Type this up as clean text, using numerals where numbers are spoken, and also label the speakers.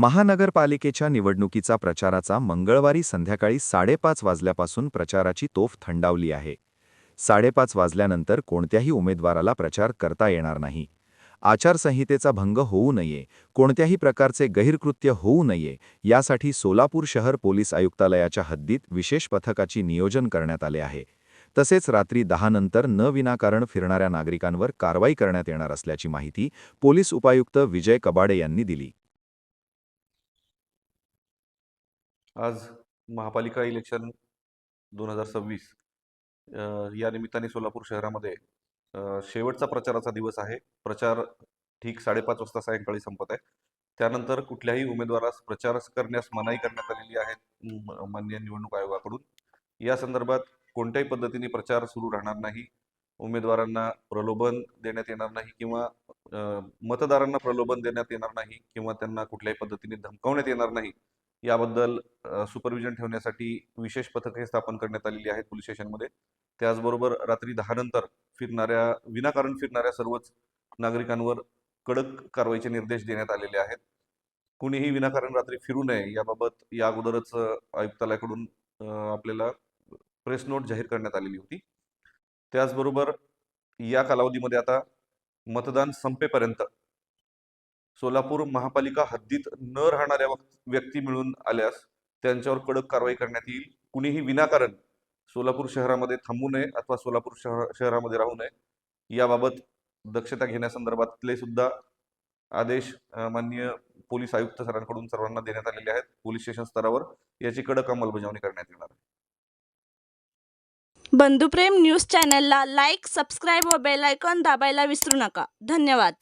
Speaker 1: महानगरपालिकेच्या निवडणुकीचा प्रचाराचा मंगळवारी संध्याकाळी 5:30 वाजल्यापासून प्रचाराची तोफ थंडावली आहे. 5:30 वाजल्यानंतर कोणत्याही उमेदवाराला प्रचार करता येणार नाही. आचारसंहितेचा भंग होऊ नये, कोणत्याही प्रकारचे गैरकृत्य होऊ नये, यासाठी सोलापूर शहर पोलीस आयुक्तालयाच्या हद्दीत विशेष पथकाची नियोजन करण्यात आले आहे. तसेच रात्री 10 नंतर न विनाकारण फिरणाऱ्या नागरिकांवर कारवाई करण्यात येणार असल्याची माहिती पोलीस उपायुक्त विजय कबाडे यांनी दिली.
Speaker 2: आज महापालिका इलेक्शन 2026 या निमित्ताने सोलापूर शहरामध्ये शेवटचा प्रचाराचा दिवस आहे. प्रचार ठीक 5:30 वाजता सायंकाळी संपत आहे. त्यानंतर कुठल्याही उमेदवारास प्रचार करण्यास मनाई करण्यात आलेली आहे माननीय निवडणूक आयोगाकडून. या संदर्भात कोणत्याही पद्धतीने प्रचार सुरू राहणार नाही. उमेदवारांना प्रलोभन देण्यात येणार नाही किंवा मतदारांना प्रलोभन देण्यात येणार नाही किंवा त्यांना कुठल्याही पद्धतीने धमकावण्यात येणार नाही. याबद्दल सुपरविजन ठेवण्यासाठी विशेष पथके स्थापन करण्यात आलेली आहेत पोलीस स्टेशनमध्ये. त्याचबरोबर रात्री 10 नंतर विनाकारण फिरणाऱ्या सर्वच नागरिकांवर कडक कारवाईचे निर्देश देण्यात आलेले आहेत. कुणीही विनाकारण रात्री फिरू नये याबाबत या अगोदरच आयुक्तालयाकडून आपल्याला प्रेस नोट जाहीर करण्यात आलेली होती. त्याचबरोबर या कालावधीमध्ये आता मतदान संपेपर्यंत सोलापूर महापालिका हद्दीत न राहणाऱ्या व्यक्ती मिळून आल्यास त्यांच्यावर कडक कारवाई करण्यात येईल. कुणीही विनाकारण सोलापूर शहरामध्ये थांबू नये अथवा सोलापूर शहरामध्ये राहू नये याबाबत दक्षता घेण्यासंदर्भातले सुद्धा आदेश माननीय पोलीस आयुक्त सरांकडून सर्वांना देण्यात आलेले आहेत. पोलीस स्टेशन स्तरावर याची कडक अंमलबजावणी करण्यात येणार आहे.
Speaker 3: बंधुप्रेम न्यूज चॅनलला लाईक, सबस्क्राईब व बेल आयकॉन दाबायला विसरू नका. धन्यवाद.